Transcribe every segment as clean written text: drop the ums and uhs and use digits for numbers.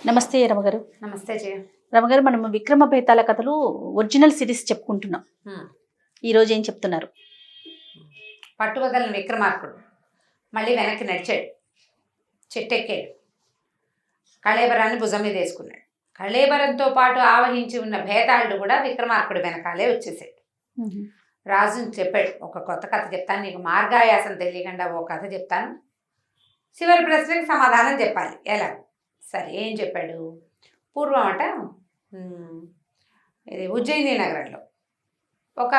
నమస్తే రమగారు. నమస్తే జయ. రమగారు, మనం విక్రమ బేతాళ కథలు ఒరిజినల్ సిరీస్ చెప్పుకుంటున్నాం. ఈ రోజు ఏం చెప్తున్నారు? పట్టువదలని విక్రమార్కుడు మళ్ళీ వెనక్కి నడిచాడు, చెట్టెక్కాడు, కళేబరాన్ని భుజం మీద వేసుకున్నాడు. కళేబరంతో పాటు ఆవహించి ఉన్న భేతాళుడు కూడా విక్రమార్కుడు వెనకాలే వచ్చేసాడు. రాజుని చెప్పాడు, ఒక కొత్త కథ చెప్తాను, నీకు మార్గాయాసం తెలియకుండా ఓ కథ చెప్తాను, చివరి ప్రశ్నకి సమాధానం చెప్పాలి. ఎలా? సరే, ఏం చెప్పాడు? పూర్వం అట ఇది ఉజ్జయిని నగరంలో ఒక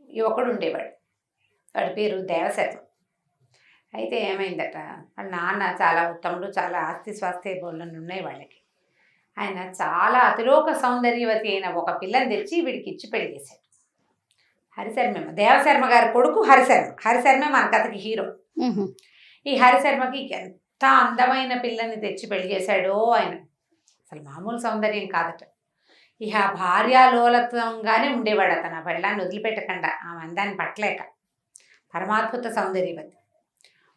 యువకుడు ఉండేవాడు. వాడి పేరు దేవశర్మ. అయితే ఏమైందట, వాళ్ళ నాన్న చాలా ఉత్తముడు, చాలా ఆస్తి స్వాస్థ్య బోళ్ళను ఉన్నాయి వాళ్ళకి. ఆయన చాలా అతిలోక సౌందర్యవతి అయిన ఒక పిల్లని తెచ్చి వీడికి ఇచ్చి పెళ్లి చేశాడు. హరిశర్మ, దేవశర్మ గారి కొడుకు హరిశర్మ. హరిశర్మ మన కథకి హీరో. ఈ హరిశర్మకి ఎంత అందమైన పిల్లని తెచ్చి పెళ్లి చేశాడో ఆయన. అసలు మామూలు సౌందర్యం కాదట. ఇక భార్యాలోలత్వంగానే ఉండేవాడు అతను. ఆ పెళ్ళాన్ని వదిలిపెట్టకుండా, ఆమె అందాన్ని పట్టలేక. పరమాద్భుత సౌందర్యవతి.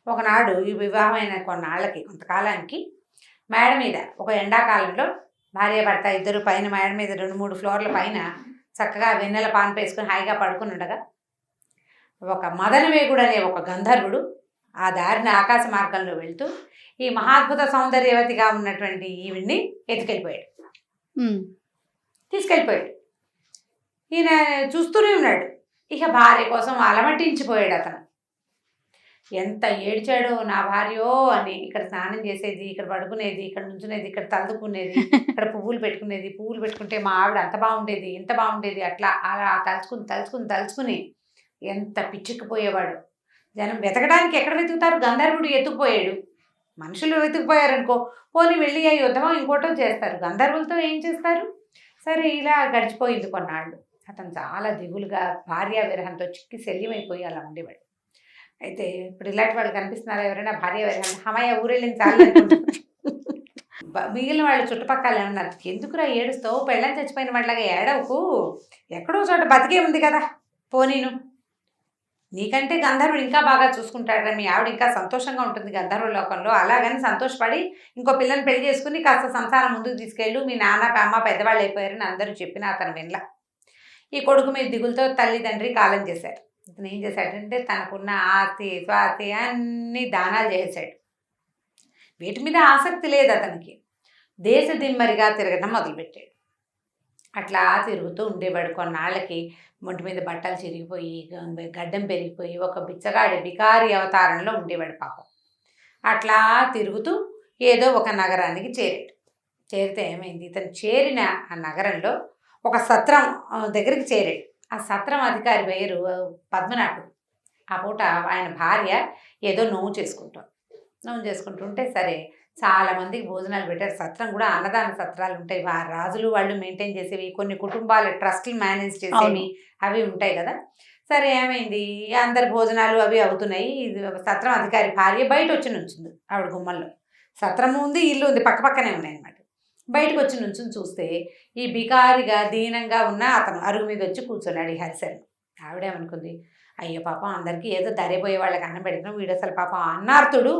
ఒకనాడు ఈ వివాహమైన కొంతకాలానికి మేడ మీద ఒక ఎండాకాలంలో భార్యాభర్త ఇద్దరు పైన మేడ మీద 2-3 ఫ్లోర్ల పైన చక్కగా వెన్నెల పాన్ వేసుకుని హాయిగా పడుకుని ఉండగా ఒక మదనవేగుడు అనే ఒక గంధర్వుడు ఆ దారిని ఆకాశ మార్గంలో వెళ్తూ ఈ మహాద్భుత సౌందర్యవతిగా ఉన్నటువంటి ఈవిడ్ని ఎత్తుకెళ్ళిపోయాడు, తీసుకెళ్ళిపోయాడు. ఈయన చూస్తూనే ఉన్నాడు. ఇక భార్య కోసం అలమటించిపోయాడు అతను. ఎంత ఏడ్చాడో, నా భార్యో అని. ఇక్కడ స్నానం చేసేది, ఇక్కడ పడుకునేది, ఇక్కడ నుంచునేది, ఇక్కడ తలుదుకునేది, ఇక్కడ పువ్వులు పెట్టుకుంటే మా ఆవిడ అంత బాగుండేది, ఇంత బాగుండేది, అట్లా అలా తలుచుకుని ఎంత పిచ్చుకుపోయేవాడు. జనం వెతకడానికి ఎక్కడ వెతుకుతారు? గంధర్వుడు ఎత్తుకుపోయాడు. మనుషులు వెతుకుపోయారనుకో, పోనీ వెళ్ళి ఆ యుద్ధమో ఇంకోటో చేస్తారు. గంధర్వులతో ఏం చేస్తారు? సరే, ఇలా గడిచిపోయింది కొన్నాళ్ళు. అతను చాలా దిగులుగా భార్యా విరహంతో చిక్కి శల్యమైపోయి అలా ఉండేవాడు. అయితే ఇప్పుడు ఇలాంటి వాళ్ళు కనిపిస్తున్నారా ఎవరైనా? భార్య విరహం హమయ్య ఊరెళ్ళింది చాలు అనుకుంటున్నారు. మిగిలిన వాళ్ళు చుట్టుపక్కల ఏమన్నారు, ఎందుకురా ఏడుస్తావు, పెళ్ళని చచ్చిపోయిన వాళ్ళగా ఏడవకు, ఎక్కడో చోట బతికే ఉంది కదా, పోనీను, నీకంటే గంధర్వుడు ఇంకా బాగా చూసుకుంటాడు, మీ ఆవిడ ఇంకా సంతోషంగా ఉంటుంది గంధర్వ లోకంలో, అలాగని సంతోషపడి ఇంకో పిల్లని పెళ్లి చేసుకుని కాస్త సంసారం ముందుకు తీసుకెళ్ళు, మీ నాన్న అమ్మ పెద్దవాళ్ళు అయిపోయారని అందరూ చెప్పినా అతను వినలా. ఈ కొడుకు మీద దిగులతో తల్లిదండ్రి కాలం చేశారు. ఇతను ఏం చేశాడంటే తనకున్న ఆస్తి స్వాస్తి అన్నీ దానాలు చేశాడు. వీటి మీద ఆసక్తి లేదు అతనికి. దేశ దిమ్మరిగా తిరగడం మొదలుపెట్టాడు. అట్లా తిరుగుతూ ఉండేవాడు. కొన్నాళ్ళకి ఒంటి మీద బట్టలు చిరిగిపోయి, గడ్డం పెరిగిపోయి, ఒక బికారి అవతారంలో ఉండేవాడు పాపం. అట్లా తిరుగుతూ ఏదో ఒక నగరానికి చేరాడు. చేరితే ఏమైంది, ఇతను చేరిన ఆ నగరంలో ఒక సత్రం దగ్గరికి చేరాడు. ఆ సత్రం అధికారి పేరు పద్మనాభుడు. ఆ పూట ఆయన భార్య ఏదో నోము చేసుకుంటుంటే సరే చాలామందికి భోజనాలు పెట్టారు. సత్రం కూడా అన్నదాన సత్రాలు ఉంటాయి, రాజులు వాళ్ళు మెయింటైన్ చేసేవి, కొన్ని కుటుంబాల ట్రస్ట్లు మేనేజ్ చేసేవి అవి ఉంటాయి కదా. సరే, ఏమైంది, అందరి భోజనాలు అవి అవుతున్నాయి. సత్రం అధికారి భార్య బయట వచ్చి నుంచుంది ఆవిడ గుమ్మంలో. సత్రము ఉంది, ఇల్లు ఉంది, పక్కనే ఉన్నాయి అన్నమాట. బయటకు వచ్చి నుంచుని చూస్తే ఈ బికారిగా దీనంగా ఉన్న అతను అరుగు మీద వచ్చి కూర్చున్నాడు ఈ హరిశర్మ. ఆవిడేమనుకుంది, అయ్యో పాపం అందరికీ ఏదో దరిపోయే వాళ్ళకి అన్నం పెడుతున్నాం, వీడు అసలు పాపం అన్నార్తుడు,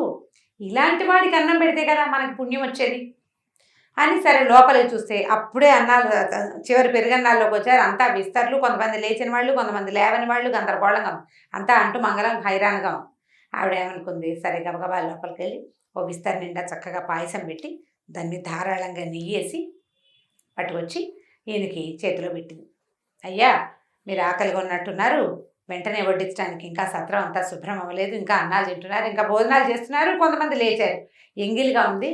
ఇలాంటి వాడికి అన్నం పెడితే కదా మనకి పుణ్యం వచ్చేది అని సరే లోపలికి చూస్తే అప్పుడే అన్నాలు చివరి పెరుగన్నాల్లోకి వచ్చారు. అంతా విస్తర్లు, కొంతమంది లేచిన వాళ్ళు, కొంతమంది లేవని వాళ్ళు, గందరగోళంగా అంతా అంటూ మంగళం హైరాన్గా. ఆవిడేమనుకుంది, సరే గబగబా లోపలికి వెళ్ళి ఓ విస్తర్ నిండా చక్కగా పాయసం పెట్టి దాన్ని ధారాళంగా నెయ్యేసి పట్టుకొచ్చి ఈయనకి చేతిలో పెట్టింది. అయ్యా, మీరు ఆకలిగా ఉన్నట్టున్నారు, వెంటనే వడ్డించడానికి ఇంకా సత్రం అంతా శుభ్రం అవ్వలేదు, ఇంకా అన్నాలు తింటున్నారు, ఇంకా భోజనాలు చేస్తున్నారు, కొంతమంది లేచారు, ఎంగిలిగా ఉంది,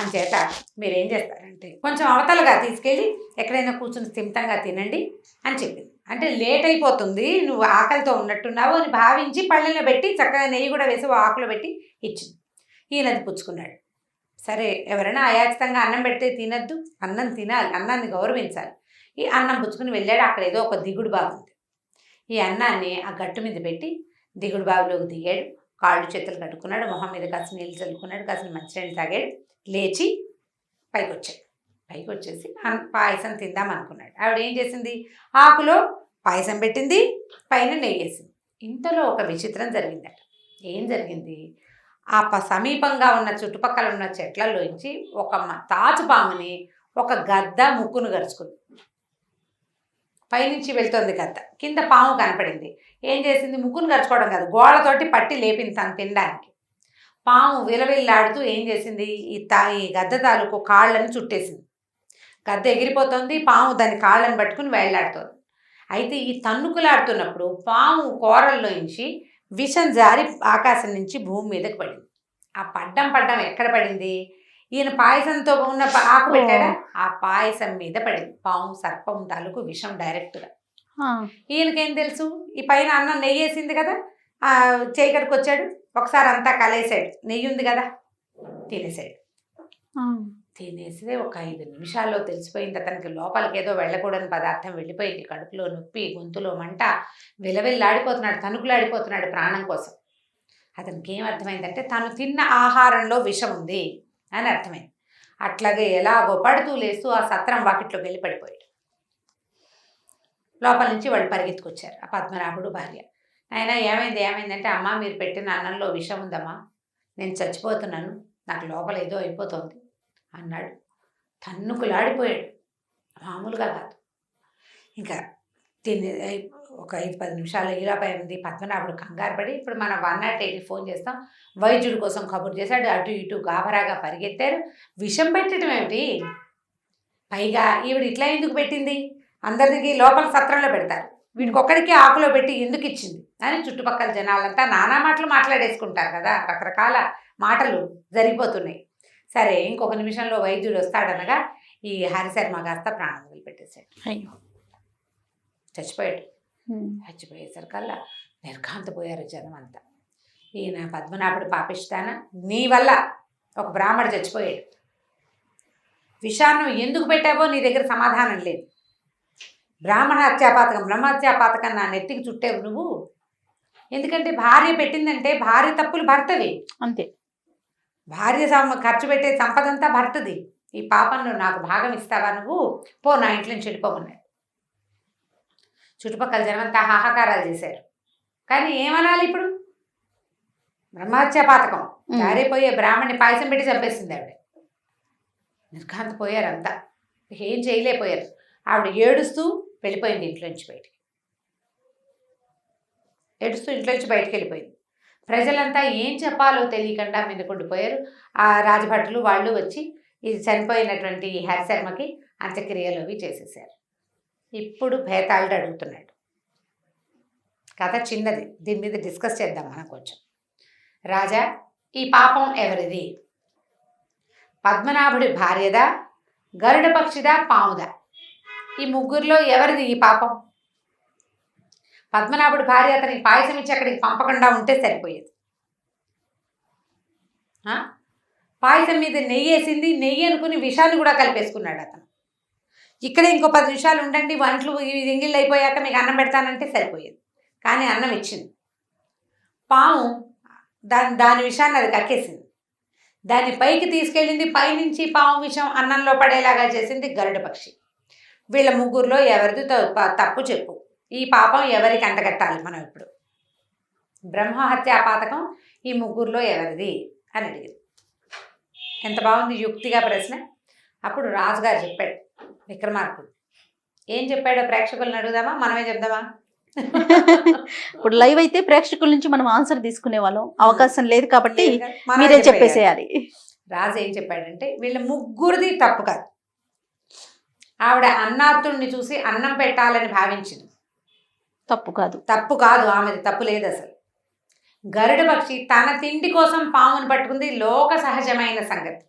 అంచేత మీరేం చేస్తారంటే కొంచెం అవతలగా తీసుకెళ్ళి ఎక్కడైనా కూర్చుని స్థిమితంగా తినండి అని చెప్పింది. అంటే లేట్ అయిపోతుంది, నువ్వు ఆకలితో ఉన్నట్టున్నావు అని భావించి పళ్ళెలో పెట్టి చక్కగా నెయ్యి కూడా వేసి ఆకులో పెట్టి ఇచ్చింది. ఈయనది పుచ్చుకున్నాడు. సరే, ఎవరైనా అయాచితంగా అన్నం పెడితే తినద్దు, అన్నం తినాలి, అన్నాన్ని గౌరవించాలి. ఈ అన్నం పుచ్చుకుని వెళ్ళాడు. అక్కడ ఏదో ఒక దిగుడు బావి ఉంది. ఈ అన్నాన్ని ఆ గట్టు మీద పెట్టి దిగుడు బావిలోకి దిగాడు. కాళ్ళు చేతులు కట్టుకున్నాడు, మొహం మీద కాసిన నీళ్ళు చల్లుకున్నాడు, కాసిన మంచినీళ్ళు తాగాడు, లేచి పైకి వచ్చేసి పాయసం తిందాం అనుకున్నాడు. ఆవిడ ఏం చేసింది, ఆకులో పాయసం పెట్టింది, పైన నెయ్యేసింది. ఇంతలో ఒక విచిత్రం జరిగిందట. ఏం జరిగింది, ఆ సమీపంగా ఉన్న చుట్టుపక్కల ఉన్న చెట్లలోంచి ఒక తాచుపాముని ఒక గద్ద ముక్కును గరుచుకుంది. పైనుంచి వెళ్తుంది గద్ద, కింద పాము కనపడింది. ఏం చేసింది? ముక్కును గరుచుకోవడం కాదు, గోళ్ళతోటి పట్టి లేపింది తను తినడానికి. పాము విలవిల్లాడుతూ ఏం చేసింది? ఈ గద్ద తాలూకు కాళ్ళని చుట్టేసింది. గద్ద ఎగిరిపోతుంది, పాము దాని కాళ్ళని పట్టుకుని వేళ్లాడుతుంది. అయితే ఈ తన్నుకులాడుతున్నప్పుడు పాము కూరల్లోంచి విషం జారి ఆకాశం నుంచి భూమి మీదకి పడింది. ఆ పడ్డం ఎక్కడ పడింది? ఈయన పాయసంతో ఉన్న ఆకు పెట్టాడా, ఆ పాయసం మీద పడింది. పాము సర్పం తాలూకు విషం డైరెక్ట్గా. ఈయనకేం తెలుసు? ఈ పైన అన్నం నెయ్యి వేసింది కదా, చేయి కడుకు వచ్చాడు, ఒకసారి అంతా కలిసాడు, నెయ్యి ఉంది కదా, తినేసాడు. తినేస్తే ఒక 5 నిమిషాల్లో తెలిసిపోయింది అతనికి. లోపలికి ఏదో వెళ్ళకూడని పదార్థం వెళ్ళిపోయింది. కడుపులో నొప్పి, గొంతులో మంట, విలవిల్లాడిపోతున్నాడు, తణుకులాడిపోతున్నాడు ప్రాణం కోసం. అతనికి ఏం అర్థమైందంటే తను తిన్న ఆహారంలో విషం ఉంది అని అర్థమైంది. అట్లాగే ఎలాగో పడుతూ లేస్తూ ఆ సత్రం వాకిట్లోకి వెళ్ళి పడిపోయాడు. లోపల నుంచి వాళ్ళు పరిగెత్తుకొచ్చారు, ఆ పద్మనాభుడు భార్య. ఆయన ఏమైందంటే, అమ్మ మీరు పెట్టిన అన్నంలో విషం ఉందమ్మా, నేను చచ్చిపోతున్నాను, నాకు లోపల ఏదో అయిపోతుంది అన్నాడు. తన్నుకులాడిపోయాడు, మామూలుగా కాదు. ఇంకా ఒక 5-10 నిమిషాలు ఈలోపైంది. పద్మనాభుడు కంగారు పడి, ఇప్పుడు మనం 108కి ఫోన్ చేస్తాం, వైద్యుడి కోసం కబురు చేశాడు. అటు ఇటు గాబరాగా పరిగెత్తారు. విషం పెట్టడం ఏమిటి? పైగా ఈవిడ ఇట్లా ఎందుకు పెట్టింది? అందరికి లోపల సత్రంలో పెడతారు, వీడికి ఒక్కడికి ఆకులో పెట్టి ఎందుకు ఇచ్చింది అని చుట్టుపక్కల జనాలంతా నానా మాటలు మాట్లాడేసుకుంటారు కదా, రకరకాల మాటలు జరిగిపోతున్నాయి. సరే, ఇంకొక నిమిషంలో వైద్యుడు వస్తాడనగా ఈ హరిశర్మ కాస్త ప్రాణం వదిలిపెట్టేశాడు. అయ్యో, చచ్చిపోయాడు. చచ్చిపోయేసరికల్లా నిర్ఘాంతపోయారు జనం అంతా. ఈయన పద్మనాభుడు పాపిస్తాన, నీ వల్ల ఒక బ్రాహ్మడు చచ్చిపోయాడు, విషాన్ని ఎందుకు పెట్టావో నీ దగ్గర సమాధానం లేదు, బ్రాహ్మణ హత్యాపాతకం బ్రహ్మహత్యాపాతకం నా నెత్తికి చుట్టేవు నువ్వు. ఎందుకంటే భార్య పెట్టిందంటే భార్య తప్పులు భర్తవి, అంతే. భార్య ఖర్చు పెట్టే సంపదంతా భర్తది. ఈ పాపంలో నాకు భాగం ఇస్తావా నువ్వు? పో, నా ఇంట్లో నుంచి వెళ్ళిపోమన్నాడు. చుట్టుపక్కల జనమంతా హాహాకారాలు చేశారు. కానీ ఏమనాలి ఇప్పుడు? బ్రహ్మహత్యాపాతకం, జారిపోయే బ్రాహ్మణ్ణి పాయసం పెట్టి చంపేసింది ఆవిడ. నిర్ఘాంతపోయారు అంతా, ఏం చేయలేకపోయారు. ఆవిడ ఏడుస్తూ వెళ్ళిపోయింది ఇంట్లోంచి బయటికి. ఏడుస్తూ ఇంట్లోంచి బయటికి వెళ్ళిపోయింది. ప్రజలంతా ఏం చెప్పాలో తెలియకుండా మీదకుండిపోయారు. ఆ రాజభటులు వాళ్ళు వచ్చి ఇది చనిపోయినటువంటి హరిశర్మకి అంత్యక్రియలు అవి చేసేసారు. ఇప్పుడు భేతాళుడు అడుగుతున్నాడు. కథ చిన్నది, దీని మీద డిస్కస్ చేద్దాం మనం కొంచెం. రాజా, ఈ పాపం ఎవరిది? పద్మనాభుడి భార్యదా, గరుడ పక్షిదా, పాముదా? ఈ ముగ్గురులో ఎవరిది ఈ పాపం? పద్మనాభుడి భార్య అతనికి పాయసం ఇచ్చి అక్కడికి పంపకుండా ఉంటే సరిపోయేది. పాయసం మీద నెయ్యి వేసింది, నెయ్యి అనుకుని విషాన్ని కూడా కలిపేసుకున్నాడు అతను. ఇక్కడే ఇంకో 10 నిమిషాలు ఉండండి, వంటలు ఎంగిళ్ళు అయిపోయాక మీకు అన్నం పెడతానంటే సరిపోయేది. కానీ అన్నం ఇచ్చింది. పాము దాని విషాన్ని అది కక్కేసింది, దాన్ని పైకి తీసుకెళ్ళింది. పైనుంచి పాము విషం అన్నంలో పడేలాగా చేసింది గరుడ పక్షి. వీళ్ళ ముగ్గురులో ఎవరిది తప్పు చెప్పు, ఈ పాపం ఎవరికి అంటగట్టాలి మనం ఇప్పుడు? బ్రహ్మహత్యాపాతకం ఈ ముగ్గురులో ఎవరిది అని అడిగింది. ఎంత బాగుంది యుక్తిగా ప్రశ్న. అప్పుడు రాజుగారు చెప్పాడు, విక్రమార్కుడు ఏం చెప్పాడో ప్రేక్షకులను అడుగుదామా, మనమే చెప్దామా? ఇప్పుడు లైవ్ అయితే ప్రేక్షకుల నుంచి మనం ఆన్సర్ తీసుకునే వాళ్ళం, అవకాశం లేదు కాబట్టి మీరే చెప్పేసేయాలి. రాజు ఏం చెప్పాడంటే, వీళ్ళ ముగ్గురిది తప్పు కాదు. ఆవిడ అన్నార్తుడిని చూసి అన్నం పెట్టాలని భావించింది, తప్పు కాదు, ఆమెది తప్పు లేదు అసలు. గరుడ పక్షి తన తిండి కోసం పాముని పట్టుకుంది, లోక సహజమైన సంగతి.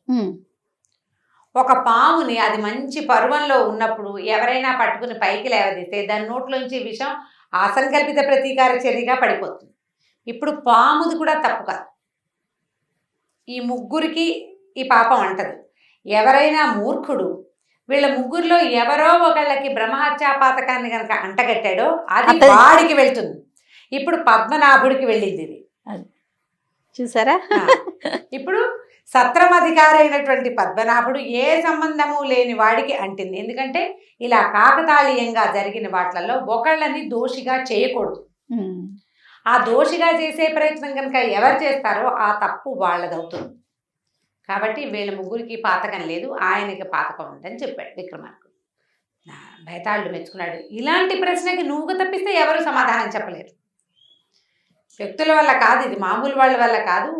ఒక పాముని అది మంచి పర్వంలో ఉన్నప్పుడు ఎవరైనా పట్టుకుని పైకి లేవదీస్తే దాని నోట్లోంచి విషం అసంకల్పిత ప్రతీకార చర్యగా పడిపోతుంది. ఇప్పుడు పాముది కూడా తప్పు కాదు. ఈ ముగ్గురికి ఈ పాపం అంటదు. ఎవరైనా మూర్ఖుడు వీళ్ళ ముగ్గురులో ఎవరో ఒకళ్ళకి బ్రహ్మహత్యాపాతకాన్ని కనుక అంటగట్టాడో అది వాడికి వెళ్తుంది. ఇప్పుడు పద్మనాభుడికి వెళ్ళింది ఇది, చూసారా? ఇప్పుడు సత్రమధికారి అయినటువంటి పద్మనాభుడు ఏ సంబంధము లేని వాడికి అంటింది. ఎందుకంటే ఇలా కాకతాళీయంగా జరిగిన వాటిలలో ఒకళ్ళని దోషిగా చేయకూడదు. ఆ దోషిగా చేసే ప్రయత్నం కనుక ఎవరు చేస్తారో ఆ తప్పు వాళ్ళదవుతుంది. కాబట్టి వీళ్ళ ముగ్గురికి పాతకం లేదు, ఆయనకి పాతకం ఉందని చెప్పాడు విక్రమార్కుడు. బేతాళుడు మెచ్చుకున్నాడు. ఇలాంటి ప్రశ్నకి నువ్వు తప్పిస్తే ఎవరు సమాధానం చెప్పలేరు. వ్యక్తుల వల్ల కాదు, ఇది మామూలు వాళ్ళ వల్ల కాదు,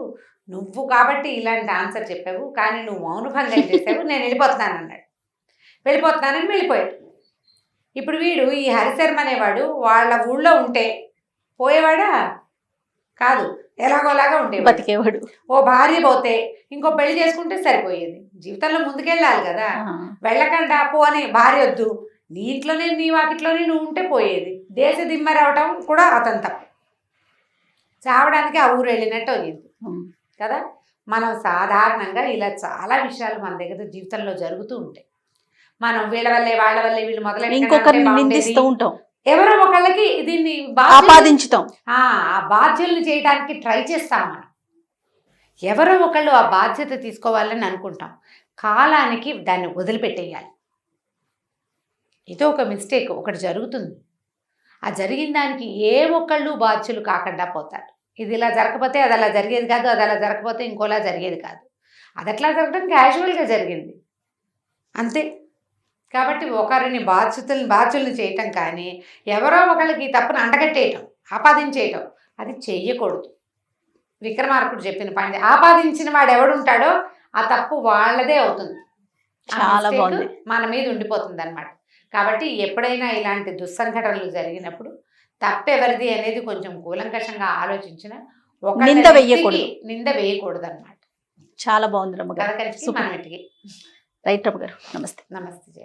నువ్వు కాబట్టి ఇలాంటి ఆన్సర్ చెప్పావు, కానీ నువ్వు మౌనభంగం చేసావు, నేను వెళ్ళిపోతున్నాను అన్నాడు. వెళ్ళిపోతున్నానని వెళ్ళిపోయాడు. ఇప్పుడు వీడు ఈ హరిశర్మ అనేవాడు వాళ్ళ ఊళ్ళో ఉంటే పోయేవాడా కాదు, ఎలాగోలాగా ఉండేవాడు, బతికేవాడు. ఓ భార్య పోతే ఇంకో పెళ్లి చేసుకుంటే సరిపోయేది. జీవితంలో ముందుకెళ్ళాలి కదా, వెళ్ళకుండా పో అని భార్య వద్దు, నీ ఇంట్లోనే నీ వాకిట్లోనే నువ్వు ఉంటే పోయేది. దేశ దిమ్మరి అవటం కూడా అతని తప్పు, చావడానికి ఆ ఊరు వెళ్ళినట్టు అయ్యింది కదా. మనం సాధారణంగా ఇలా చాలా విషయాలు మన దగ్గర జీవితంలో జరుగుతూ ఉంటాయి. మనం వీళ్ళ వల్లే వాళ్ళ వల్లే వీళ్ళు ఇంకొకరిని మొదలెట్టి నిందిస్తూ ఉంటాం, ఎవరో ఒకళ్ళకి దీన్ని ఆపాదించుతాం, ఆ బాధ్యుల్ని చేయడానికి ట్రై చేస్తాం. మనం ఎవరో ఒకళ్ళు ఆ బాధ్యత తీసుకోవాలని అనుకుంటాం, కాలానికి దాన్ని వదిలిపెట్టేయాలి. ఇది ఒక మిస్టేక్ ఒకటి జరుగుతుంది, ఆ జరిగిన దానికి ఏ ఒక్కళ్ళు బాధ్యులు కాకుండా పోతారు. ఇది ఇలా జరగకపోతే అది అలా జరిగేది కాదు, అది అలా జరగకపోతే ఇంకోలా జరిగేది కాదు, అది అట్లా జరగడం క్యాజువల్గా జరిగింది అంతే. కాబట్టి ఒకరిని బాధ్యుల్ని చేయటం కానీ ఎవరో ఒకళ్ళకి తప్పును అంటగట్టేయటం, ఆపాదించేయటం అది చెయ్యకూడదు. విక్రమార్కుడు చెప్పిన పాయింట్, ఆపాదించిన వాడు ఎవడుంటాడో ఆ తప్పు వాళ్ళదే అవుతుంది, చాలా బాగుంది, మన మీద ఉండిపోతుంది అన్నమాట. కాబట్టి ఎప్పుడైనా ఇలాంటి దుస్సంఘటనలు జరిగినప్పుడు తప్పెవరిది అనేది కొంచెం కూలంకషంగా ఆలోచించిన నింద వేయకూడదు అన్నమాట. చాలా బాగుంది రమ్మగారు, రైట్ రమ్మగారు. నమస్తే. నమస్తే.